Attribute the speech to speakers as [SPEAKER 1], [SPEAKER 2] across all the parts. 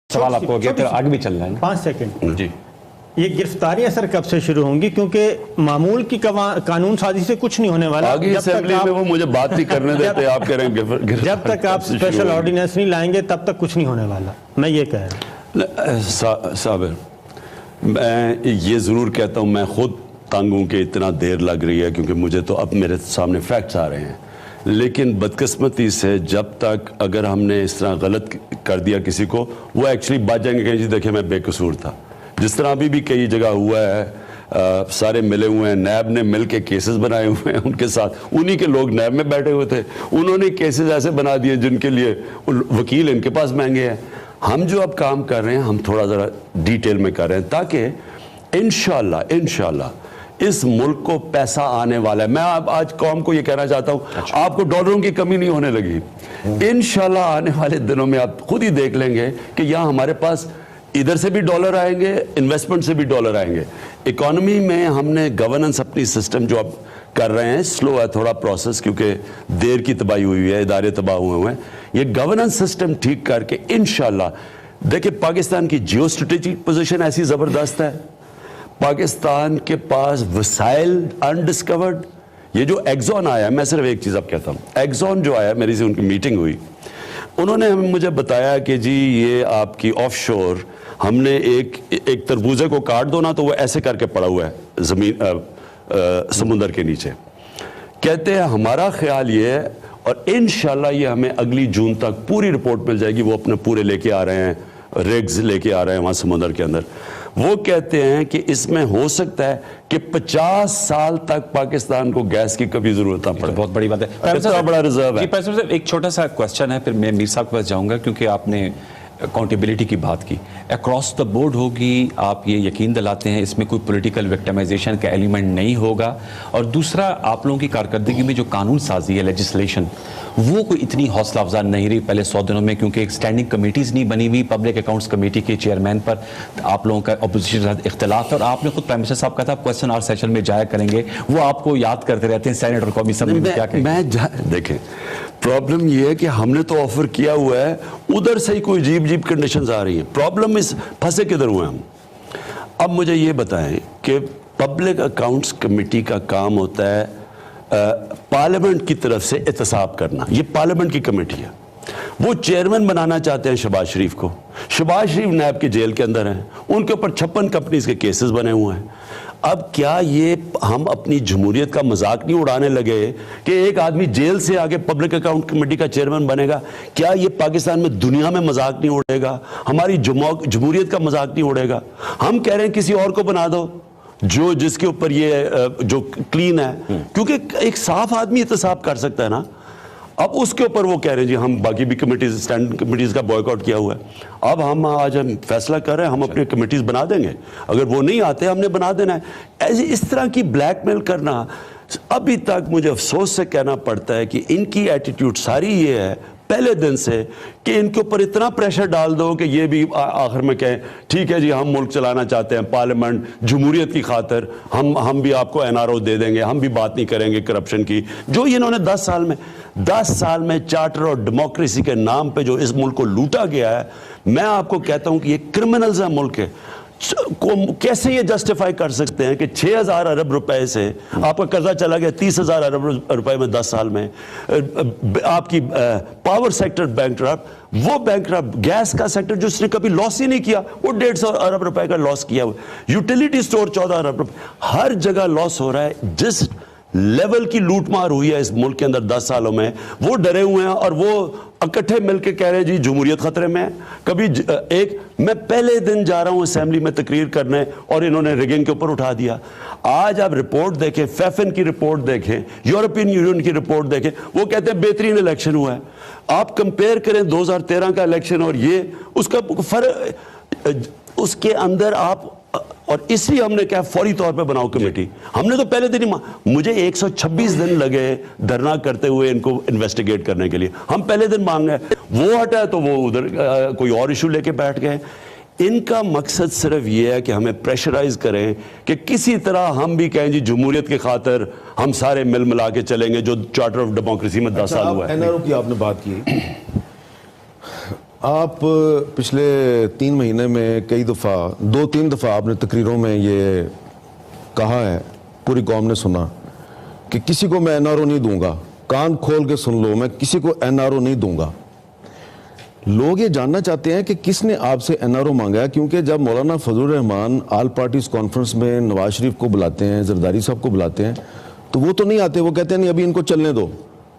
[SPEAKER 1] سوال آپ کو آگے بھی چل رہا ہے
[SPEAKER 2] 5 سیکنڈ
[SPEAKER 1] جی.
[SPEAKER 2] یہ گرفتاریاں سر کب سے شروع ہوں گی؟ کیونکہ معمول کی قانون سازی سے کچھ نہیں ہونے والا.
[SPEAKER 3] آگے اسمبلی میں وہ مجھے بات نہیں کرنے دیتے. آپ کہہ رہے ہیں
[SPEAKER 2] جب تک آپ اسپیشل آرڈیننس نہیں لائیں گے تب تک کچھ نہیں ہونے والا. میں یہ کہہ رہا ہوں.
[SPEAKER 3] صابر، میں یہ ضرور کہتا ہوں، میں خود تنگ ہوں کہ اتنا دیر لگ رہی ہے، کیونکہ مجھے تو اب میرے سامنے فیکٹس آ رہے ہیں. لیکن بدقسمتی سے جب تک اگر ہم نے اس طرح غلط کر دیا کسی کو، وہ ایکچولی بچ جائیں گے کہ جی دیکھیں میں بے قصور تھا. جس طرح ابھی بھی کئی جگہ ہوا ہے، سارے ملے ہوئے ہیں، نیب نے مل کے کیسز بنائے ہوئے ہیں ان کے ساتھ. انہی کے لوگ نیب میں بیٹھے ہوئے تھے، انہوں نے کیسز ایسے بنا دیے جن کے لیے وکیل ان کے پاس مہنگے ہیں. ہم جو اب کام کر رہے ہیں ہم تھوڑا ذرا ڈیٹیل میں کر رہے ہیں تاکہ انشاءاللہ اس ملک کو پیسہ آنے والا ہے. میں آج قوم کو یہ کہنا چاہتا ہوں، آپ کو ڈالروں کی کمی نہیں ہونے لگی. انشاءاللہ آنے والے دنوں میں آپ خود ہی دیکھ لیں گے کہ یہاں ہمارے پاس ادھر سے بھی ڈالر آئیں گے، انویسٹمنٹ سے بھی ڈالر آئیں گے. اکانومی میں ہم نے گورننس اپنی سسٹم جو اب کر رہے ہیں، سلو ہے تھوڑا پروسیس کیونکہ دیر کی تباہی ہوئی ہے، ادارے تباہ ہوئے ہیں. یہ گورننس سسٹم ٹھیک کر کے انشاءاللہ دیکھیں پاکستان کی جیو اسٹریٹجک پوزیشن ایسی زبردست ہے، پاکستان کے پاس وسائل انڈسکورڈ. یہ جو ایگزون آیا ہے، میں صرف ایک چیز اب کہتا ہوں، ایگزون جو آیا میری سے ان کی میٹنگ ہوئی، انہوں نے مجھے بتایا کہ جی یہ آپ کی آف شور ہم نے ایک تربوزے کو کاٹ دو نا تو وہ ایسے کر کے پڑا ہوا ہے زمین سمندر کے نیچے. کہتے ہیں ہمارا خیال یہ ہے، اور انشاءاللہ یہ ہمیں اگلی جون تک پوری رپورٹ مل جائے گی. وہ اپنے پورے لے کے آ رہے ہیں، ریگز لے کے آ رہے ہیں وہاں سمندر کے اندر. وہ کہتے ہیں کہ اس میں ہو سکتا ہے کہ 50 سال تک پاکستان کو گیس کی کبھی ضرورت نہ پڑے.
[SPEAKER 1] بہت بڑی بات ہے.
[SPEAKER 3] اتنا بڑا ریزرو ہے.
[SPEAKER 1] ایک چھوٹا سا کوسچن ہے، پھر میں میر صاحب کے پاس جاؤں گا، کیونکہ آپ نے اکاؤنٹیبلٹی کی بات کی. اکراس دا بورڈ ہوگی، آپ یہ یقین دلاتے ہیں اس میں کوئی پولیٹیکل وکٹمائزیشن کا ایلیمنٹ نہیں ہوگا. اور دوسرا، آپ لوگوں کی کارکردگی میں جو قانون سازی ہے، لیجسلیشن، وہ کوئی اتنی حوصلہ افزا نہیں رہی پہلے 100 دنوں میں، کیونکہ ایک اسٹینڈنگ کمیٹیز نہیں بنی ہوئی. پبلک اکاؤنٹس کمیٹی کے چیئرمین پر آپ لوگوں کا اپوزیشن کے ساتھ اختلاف ہے، اور آپ نے خود پرائم منسٹر صاحب کہا تھا آپ کوسچن آور سیشن میں جایا کریں گے. وہ آپ کو یاد کرتے رہتے ہیں سینیٹ اور قومی اسمبلی میں. کیا کہیں
[SPEAKER 3] دیکھیں پرابلم یہ ہے کہ ہم نے تو آفر کیا ہوا ہے، ادھر سے ہی کوئی عجیب کنڈیشنز آ رہی ہیں. پرابلم اس پھنسے کدھر ہوئے ہم. اب مجھے یہ بتائیں کہ پبلک اکاؤنٹس کمیٹی کا کام ہوتا ہے پارلیمنٹ کی طرف سے احتساب کرنا. یہ پارلیمنٹ کی کمیٹی ہے. وہ چیئرمین بنانا چاہتے ہیں شہباز شریف کو. شہباز شریف نیب کے جیل کے اندر ہیں، ان کے اوپر 56 کمپنیز کے کیسز بنے ہوئے ہیں. اب کیا یہ ہم اپنی جمہوریت کا مذاق نہیں اڑانے لگے کہ ایک آدمی جیل سے آگے پبلک اکاؤنٹ کمیٹی کا چیئرمین بنے گا؟ کیا یہ پاکستان میں دنیا میں مذاق نہیں اڑے گا؟ ہماری جمہوریت کا مذاق نہیں اڑے گا؟ ہم کہہ رہے ہیں کسی اور کو بنا دو جس کے اوپر یہ جو کلین ہے، کیونکہ ایک صاف آدمی احتساب کر سکتا ہے نا. اب اس کے اوپر وہ کہہ رہے ہیں جی ہم باقی بھی کمیٹیز، اسٹینڈنگ کمیٹیز کا بوائک آؤٹ کیا ہوا ہے. اب ہم آج فیصلہ کر رہے ہیں، ہم اپنے کمیٹیز بنا دیں گے. اگر وہ نہیں آتے ہم نے بنا دینا ہے. اس طرح کی بلیک میل کرنا، ابھی تک مجھے افسوس سے کہنا پڑتا ہے کہ ان کی ایٹیٹیوڈ ساری یہ ہے پہلے دن سے کہ ان کے اوپر اتنا پریشر ڈال دو کہ یہ بھی آخر میں کہیں ٹھیک ہے جی ہم ملک چلانا چاہتے ہیں، پارلیمنٹ جمہوریت کی خاطر ہم بھی آپ کو NRO دے دیں گے، ہم بھی بات نہیں کریں گے کرپشن کی. جو انہوں نے 10 سال میں چارٹر اور ڈیموکریسی کے نام پہ جو اس ملک کو لوٹا گیا ہے، میں آپ کو کہتا ہوں کہ یہ کرمنلز ہیں ملک کے. کیسے یہ جسٹیفائی کر سکتے ہیں کہ 6000 ارب روپے سے آپ کا قرضہ چلا گیا 30,000 ارب روپے میں 10 سال میں. آپ کی پاور سیکٹر بینکرپٹ، وہ بینکرپٹ گیس کا سیکٹر جس نے کبھی لاس ہی نہیں کیا، وہ 150 ارب روپے کا لاس کیا ہوا. یوٹیلیٹی سٹور 14 ارب روپے، ہر جگہ لاس ہو رہا ہے. جس لیول کی لوٹ مار ہوئی ہے اس ملک کے اندر 10 سالوں میں، وہ ڈرے ہوئے ہیں اور وہ اکٹھے مل کے کہہ رہے ہیں جی جمہوریت خطرے میں ہے. کبھی میں پہلے دن جا رہا ہوں اسمبلی میں تقریر کرنے اور انہوں نے ریگنگ کے اوپر اٹھا دیا. آج آپ رپورٹ دیکھیں، فیفن کی رپورٹ دیکھیں، یورپین یونین کی رپورٹ دیکھیں، وہ کہتے ہیں بہترین الیکشن ہوا ہے. آپ کمپیئر کریں 2013 کا الیکشن اور یہ، اس کا فرق اس کے اندر آپ. اور اس لیے ہم نے کہا فوری طور پہ بناؤ کمیٹی. ہم نے تو پہلے دن ہی مجھے 126 دن لگے دھرنا کرتے ہوئے ان کو انویسٹیگیٹ کرنے کے لیے. ہم پہلے دن مانگ گئے، وہ ہٹا تو وہ ادھر کوئی اور ایشو لے کے بیٹھ گئے. ان کا مقصد صرف یہ ہے کہ ہمیں پریشرائز کریں کہ کسی طرح ہم بھی کہیں جی جمہوریت کی خاطر ہم سارے مل ملا کے چلیں گے، جو چارٹر آف ڈیموکریسی میں 10 سال ہوا ہے.
[SPEAKER 4] NRO کی آپ نے بات کی، آپ پچھلے 3 مہینے میں کئی دفعہ 2-3 دفعہ آپ نے تقریروں میں یہ کہا ہے، پوری قوم نے سنا کہ کسی کو میں این آر او نہیں دوں گا، کان کھول کے سن لو، میں کسی کو این آر او نہیں دوں گا۔ لوگ یہ جاننا چاہتے ہیں کہ کس نے آپ سے این آر او مانگا ہے، کیونکہ جب مولانا فضل الرحمان آل پارٹیز کانفرنس میں نواز شریف کو بلاتے ہیں، زرداری صاحب کو بلاتے ہیں، تو وہ تو نہیں آتے، وہ کہتے ہیں نہیں ابھی ان کو چلنے دو۔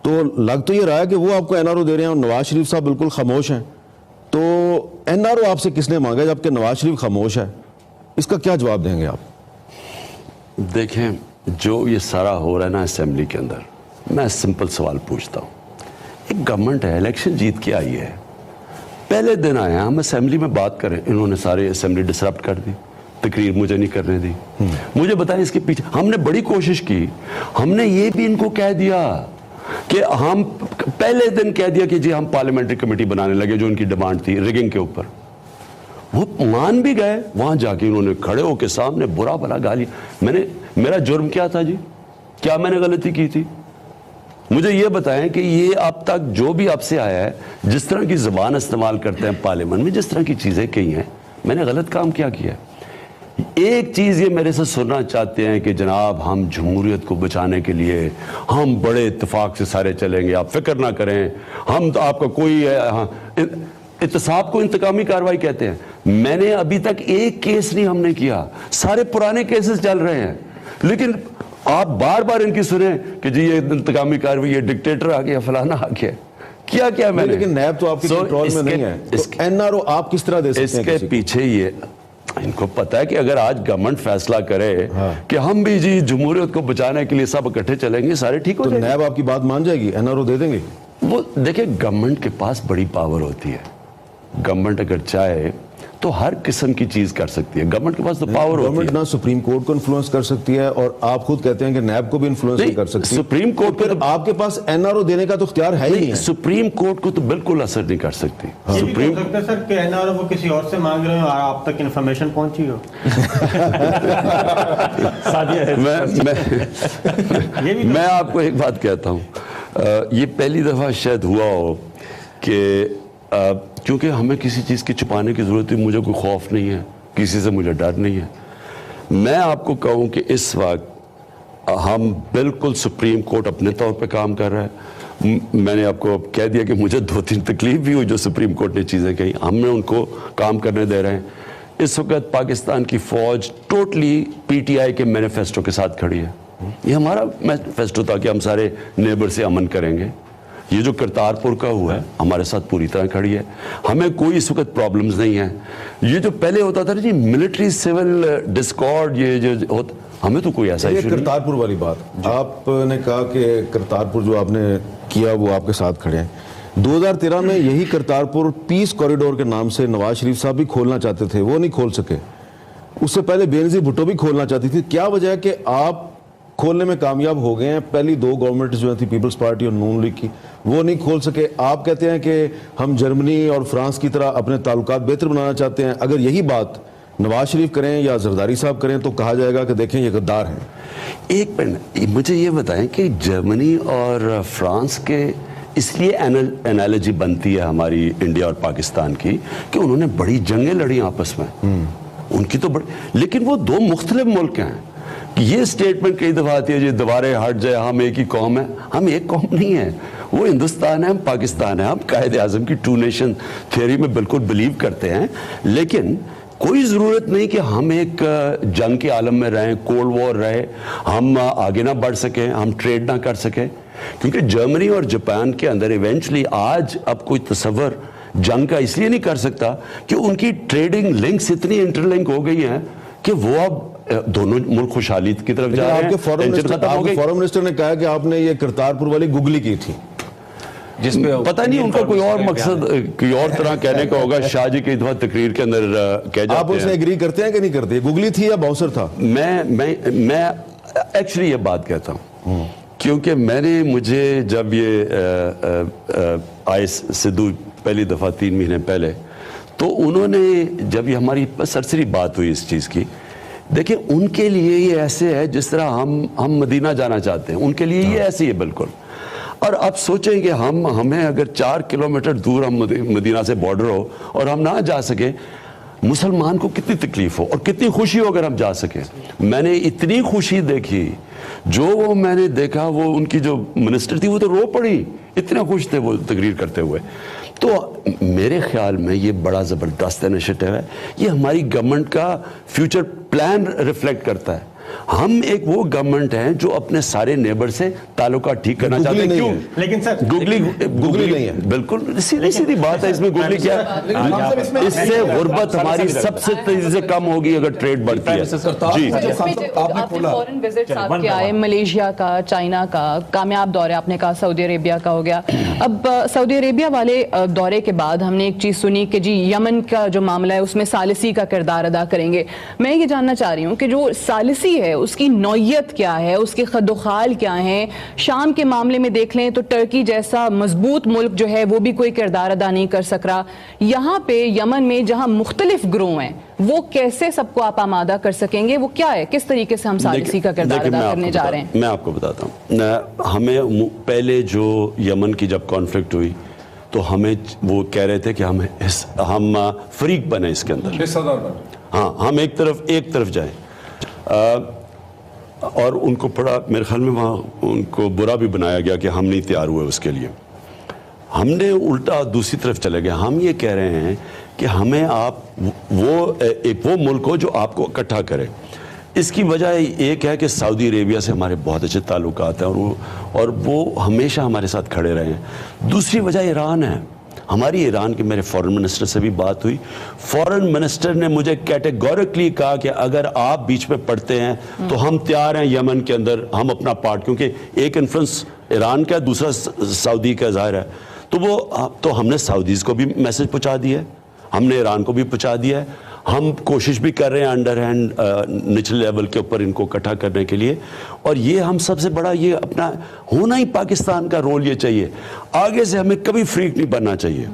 [SPEAKER 4] تو لگ تو یہ رہا ہے کہ وہ آپ کو این آر او دے رہے ہیں اور نواز شریف صاحب بالکل خاموش ہیں۔ تو این آر او آپ سے کس نے مانگا جبکہ نواز شریف خاموش ہے؟ اس کا کیا جواب دیں گے آپ؟
[SPEAKER 3] دیکھیں، جو یہ سارا ہو رہا ہے نا اسمبلی کے اندر، میں سمپل سوال پوچھتا ہوں۔ ایک گورنمنٹ ہے، الیکشن جیت کے آئی ہے، پہلے دن آئے ہیں ہم اسمبلی میں بات کریں، انہوں نے سارے اسمبلی ڈسرپٹ کر دی، تقریر مجھے نہیں کرنے دی۔ مجھے بتائیں اس کے پیچھے ہم نے بڑی کوشش کی، ہم نے یہ بھی ان کو کہہ دیا کہ ہم پہلے دن کہہ دیا کہ جی ہم پارلیمنٹری کمیٹی بنانے لگے، جو ان کی ڈیمانڈ تھی ریگنگ کے اوپر، وہ مان بھی گئے۔ وہاں جا کے انہوں نے کھڑے ہو کے سامنے برا بھلا گالی، میرا جرم کیا تھا جی؟ کیا میں نے غلطی کی تھی؟ مجھے یہ بتائیں کہ یہ اب تک جو بھی آپ سے آیا ہے، جس طرح کی زبان استعمال کرتے ہیں پارلیمنٹ میں، جس طرح کی چیزیں کہی ہیں، میں نے غلط کام کیا ہے؟ ایک چیز یہ میرے سے سننا چاہتے ہیں کہ جناب ہم جمہوریت کو بچانے کے لیے ہم بڑے اتفاق سے سارے چلیں گے، آپ فکر نہ کریں، ہم تو آپ کا کوئی احتساب کو انتقامی کارروائی کہتے ہیں۔ میں نے ابھی تک ایک کیس نہیں ہم نے کیا، سارے پرانے کیسز چل رہے ہیں، لیکن آپ بار بار ان کی سنیں کہ جی یہ انتقامی کارروائی، یہ ڈکٹیٹر آ گیا، فلانا آ گیا، کیا میں نے۔
[SPEAKER 4] لیکن نیب تو آپ کے کنٹرول میں نہیں ہے، تو این آر او آپ کس طرح دے سکتے ہیں؟
[SPEAKER 3] اس کے پیچھے یہ ان کو پتا ہے کہ اگر آج گورنمنٹ فیصلہ کرے کہ ہم بھی جی جمہوریت کو بچانے کے لیے سب اکٹھے چلیں گے، سارے ٹھیک ہو جائیں گے،
[SPEAKER 4] نیب آپ کی بات مان جائے گی، این آر او دے دیں گے؟
[SPEAKER 3] وہ دیکھیں گورنمنٹ کے پاس بڑی پاور ہوتی ہے، گورنمنٹ اگر چاہے تو ہر قسم کی چیز کر سکتی ہے، گورنمنٹ کے پاس تو پاور ہوتی ہے۔
[SPEAKER 4] گورنمنٹ نہ سپریم کورٹ کو انفلوئنس کر سکتی ہے، اور آپ خود کہتے ہیں کہ نیب کو بھی انفلوئنس نہیں کر سکتی،
[SPEAKER 3] سپریم کورٹ
[SPEAKER 4] پھر آپ کے پاس این آر او دینے کا تو اختیار ہے ہی نہیں ہے۔
[SPEAKER 3] سپریم کورٹ کو تو بالکل اثر نہیں کر سکتی۔
[SPEAKER 2] یہ بھی ہو سکتا ہے سر کہ این آر او وہ کسی اور سے مانگ رہے ہوں اور آپ تک انفارمیشن پہنچی ہو۔
[SPEAKER 3] میں آپ کو ایک بات کہتا ہوں، یہ پہلی دفعہ شاید ہوا ہو کہ کیونکہ ہمیں کسی چیز کی چھپانے کی ضرورت ہے، مجھے کوئی خوف نہیں ہے، کسی سے مجھے ڈر نہیں ہے۔ میں آپ کو کہوں کہ اس وقت ہم بالکل سپریم کورٹ اپنے طور پہ کام کر رہا ہے۔ میں نے آپ کو کہہ دیا کہ مجھے 2-3 تکلیف بھی ہوئی جو سپریم کورٹ نے چیزیں کہی، ہم نے ان کو کام کرنے دے رہے ہیں۔ اس وقت پاکستان کی فوج ٹوٹلی پی ٹی آئی کے مینیفیسٹو کے ساتھ کھڑی ہے۔ یہ ہمارا مینیفیسٹو تھا کہ ہم سارے نیبر سے امن کریں گے۔ یہ جو کرتارپور کا ہوا ہے ہمارے ساتھ پوری طرح کھڑی ہے، ہمیں کوئی اس وقت پرابلمز نہیں ہیں۔ یہ جو پہلے ہوتا تھا جی ملٹری سول ڈسکارڈ، یہ جو ہوتا، ہمیں تو کوئی ایسا ایشو نہیں۔
[SPEAKER 4] کرتارپور والی بات آپ نے کہا کہ کرتارپور جو آپ نے کیا وہ آپ کے ساتھ کھڑے ہیں۔ 2013 میں یہی کرتارپور پیس کوریڈور کے نام سے نواز شریف صاحب بھی کھولنا چاہتے تھے، وہ نہیں کھول سکے۔ اس سے پہلے بے نظیر بھٹو بھی کھولنا چاہتی تھی، کیا وجہ ہے کہ آپ کھولنے میں کامیاب ہو گئے ہیں؟ پہلی 2 گورنمنٹ جو تھی پیپلز پارٹی اور نون لیگ کی، وہ نہیں کھول سکے۔ آپ کہتے ہیں کہ ہم جرمنی اور فرانس کی طرح اپنے تعلقات بہتر بنانا چاہتے ہیں، اگر یہی بات نواز شریف کریں یا زرداری صاحب کریں تو کہا جائے گا کہ دیکھیں یہ غدار ہیں۔
[SPEAKER 3] ایک منٹ مجھے یہ بتائیں کہ جرمنی اور فرانس کے اس لیے انالوجی بنتی ہے ہماری انڈیا اور پاکستان کی کہ انہوں نے بڑی جنگیں لڑی آپس میں، ان کی تو بڑی، لیکن وہ 2 مختلف ملک ہیں۔ یہ سٹیٹمنٹ کئی دفعہ آتی ہے جی دیواریں ہٹ جائے، ہم ایک ہی قوم ہے، ہم ایک قوم نہیں ہیں، وہ ہندوستان ہے، ہم پاکستان ہے، ہم قائد اعظم کی 2 نیشن تھیوری میں بالکل بلیو کرتے ہیں، لیکن کوئی ضرورت نہیں کہ ہم ایک جنگ کے عالم میں رہیں، کولڈ وار رہے، ہم آگے نہ بڑھ سکیں، ہم ٹریڈ نہ کر سکیں، کیونکہ جرمنی اور جاپان کے اندر ایونچولی آج اب کوئی تصور جنگ کا اس لیے نہیں کر سکتا کہ ان کی ٹریڈنگ لنکس اتنی انٹر لنک ہو گئی ہیں کہ وہ اب دونوں ملک خوشحالی کی طرف جا رہے ہیں۔
[SPEAKER 4] آپ کے فورن منسٹر نے کہا کہ آپ نے یہ کرتارپور والی گگلی کی تھی،
[SPEAKER 1] جس میں
[SPEAKER 3] پتہ نہیں ان کا کوئی اور مقصد کوئی اور طرح کہنے کا ہوگا، شاہ جی کی دفعہ تقریر کے اندر کہہ جاتے ہیں۔
[SPEAKER 4] آپ اس سے ایگری کرتے ہیں کہ نہیں کرتے؟ گگلی تھی یا باؤنسر تھا؟
[SPEAKER 3] میں ایکچولی یہ بات کہتا ہوں کیونکہ مجھے جب یہ آئے سدھو پہلی دفعہ 3 مہینے پہلے، تو انہوں نے جب یہ ہماری سرسری بات ہوئی اس چیز کی، دیکھیں ان کے لیے یہ ایسے ہے جس طرح ہم مدینہ جانا چاہتے ہیں، ان کے لیے یہ ایسے ہی ہے بالکل۔ اور اب سوچیں کہ ہمیں اگر 4 کلومیٹر دور ہم مدینہ سے بارڈر ہو اور ہم نہ جا سکیں، مسلمان کو کتنی تکلیف ہو اور کتنی خوشی ہو اگر ہم جا سکیں. میں نے اتنی خوشی دیکھی، جو وہ میں نے دیکھا، وہ ان کی جو منسٹر تھی وہ تو رو پڑی، اتنا خوش تھے وہ تقریر کرتے ہوئے. تو میرے خیال میں یہ بڑا زبردست انیشیٹو ہے. یہ ہماری گورنمنٹ کا فیوچر پلان ریفلیکٹ کرتا ہے. ہم ایک وہ گورنمنٹ ہیں جو اپنے سارے نیبر سے تعلقات ٹھیک کرنا چاہتے ہیں. کیوں؟
[SPEAKER 2] لیکن سر
[SPEAKER 3] گوگلی
[SPEAKER 4] نہیں ہے.
[SPEAKER 3] بالکل سیدھی بات ہے. اس میں گوگلی کیا ہے؟ اس سے غربت ہماری سب سے تیزی سے کم ہوگی اگر ٹریڈ بڑھتی ہے. جی
[SPEAKER 5] آپ نے فورن وزٹس آپ کے آئے، ملیشیا کا، چائنا کا، کامیاب دورے آپ نے کہا سعودی عربیہ کا ہو گیا. اب سعودی عربیہ والے دورے کے بعد ہم نے ایک چیز سنی کہ جی یمن کا جو معاملہ ہے اس میں ثالثی کا کردار ادا کریں گے. میں یہ جاننا چاہ رہی ہوں کہ جو ثالثی ہے اس کی نوعیت کیا ہے، اس کے خد و خال کیا ہیں؟ شام کے معاملے میں دیکھ لیں تو ٹرکی جیسا مضبوط ملک جو ہے وہ بھی کوئی کردار ادا نہیں کر سک رہا. یہاں پہ یمن میں جہاں مختلف گروہ ہیں وہ کیسے سب کو آپ آمادہ کر سکیں گے؟ وہ کیا ہے، کس طریقے سے ہم ثالثی کا کردار ادا کرنے جا رہے ہیں؟
[SPEAKER 3] میں آپ کو بتاتا ہوں. ہمیں پہلے جو یمن کی جب کانفلکٹ ہوئی تو ہمیں وہ کہہ رہے تھے کہ ہم فریق بنے اس کے اندر، ہاں ہم ایک طرف جائیں. اور ان کو پڑا، میرے خیال میں وہاں ان کو برا بھی بنایا گیا کہ ہم نہیں تیار ہوئے اس کے لیے. ہم نے الٹا دوسری طرف چلے گئے. ہم یہ کہہ رہے ہیں کہ ہمیں آپ وہ ملک ہو جو آپ کو اکٹھا کرے. اس کی وجہ ایک ہے کہ سعودی عربیہ سے ہمارے بہت اچھے تعلقات ہیں اور وہ ہمیشہ ہمارے ساتھ کھڑے رہے ہیں. دوسری وجہ ایران ہے. ہماری ایران کے میرے فورن منسٹر سے بھی بات ہوئی. فورن منسٹر نے مجھے کیٹیگورکلی کہا کہ اگر آپ بیچ میں پڑتے ہیں تو ہم تیار ہیں یمن کے اندر ہم اپنا پارٹ، کیونکہ ایک انفلوئنس ایران کا دوسرا سعودی کا ظاہر ہے. تو ہم نے سعودیز کو بھی میسج پہنچا دیا ہے، ہم نے ایران کو بھی پہنچا دیا ہے. ہم کوشش بھی کر رہے ہیں انڈر ہینڈ نچلے لیول کے اوپر ان کو اکٹھا کرنے کے لیے. اور یہ ہم سب سے بڑا یہ اپنا ہونا ہی پاکستان کا رول یہ چاہیے. آگے سے ہمیں کبھی فریق نہیں بننا چاہیے.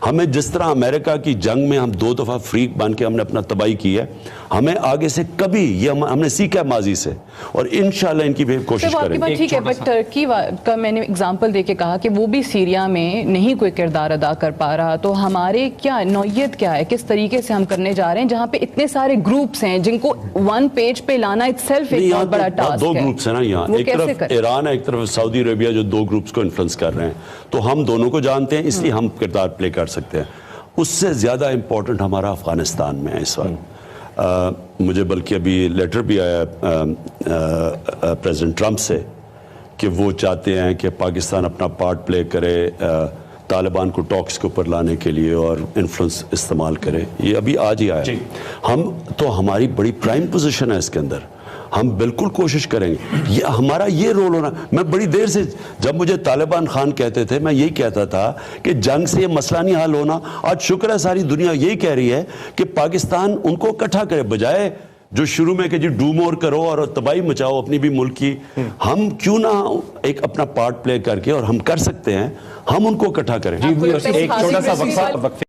[SPEAKER 3] ہمیں جس طرح امریکہ کی جنگ میں ہم 2 دفعہ فریق بن کے ہم نے اپنا تباہی کی ہے، ہمیں آگے سے کبھی یہ ہم نے سیکھا ہے ماضی سے اور انشاءاللہ ان کی بھی کوشش کریں گے.
[SPEAKER 5] ٹھیک ہے، بٹ ٹرکی کا میں نے اگزامپل دے کے کہا کہ وہ بھی سیریا میں نہیں کوئی کردار ادا کر پا رہا. تو ہمارے کیا نوعیت کیا ہے، کس طریقے سے ہم کرنے جا رہے ہیں جہاں پہ اتنے سارے گروپس ہیں جن کو ون پیج پہ لانا اٹ سیلف ایک بہت بڑا ٹاسک ہے.
[SPEAKER 3] 2 گروپس ہیں نا یہاں، ایک طرف ایران ہے ایک طرف سعودی عربیہ جو 2 گروپس کو انفلوئنس کر رہے ہیں. تو ہم دونوں کو جانتے ہیں، اس لیے ہم کردار پلے کر سکتے ہیں. اس سے زیادہ امپورٹنٹ ہمارا افغانستان میں ہے اس وقت. مجھے بلکہ ابھی لیٹر بھی آیا پریزیڈنٹ ٹرمپ سے کہ وہ چاہتے ہیں کہ پاکستان اپنا پارٹ پلے کرے طالبان کو ٹاکس کے اوپر لانے کے لیے اور انفلوئنس استعمال کرے. یہ ابھی آج ہی آیا. ہماری بڑی پرائم پوزیشن ہے اس کے اندر. ہم بالکل کوشش کریں گے. ہمارا یہ رول ہونا. میں بڑی دیر سے جب مجھے طالبان خان کہتے تھے میں یہی کہتا تھا کہ جنگ سے یہ مسئلہ نہیں حل ہونا. آج شکر ہے ساری دنیا یہی کہہ رہی ہے کہ پاکستان ان کو اکٹھا کرے، بجائے جو شروع میں کہ جی ڈو مور کرو اور تباہی مچاؤ اپنی بھی ملک کی. ہم کیوں نہ ایک اپنا پارٹ پلے کر کے، اور ہم کر سکتے ہیں، ہم ان کو اکٹھا کریں.
[SPEAKER 2] ایک چھوٹا سا وقفہ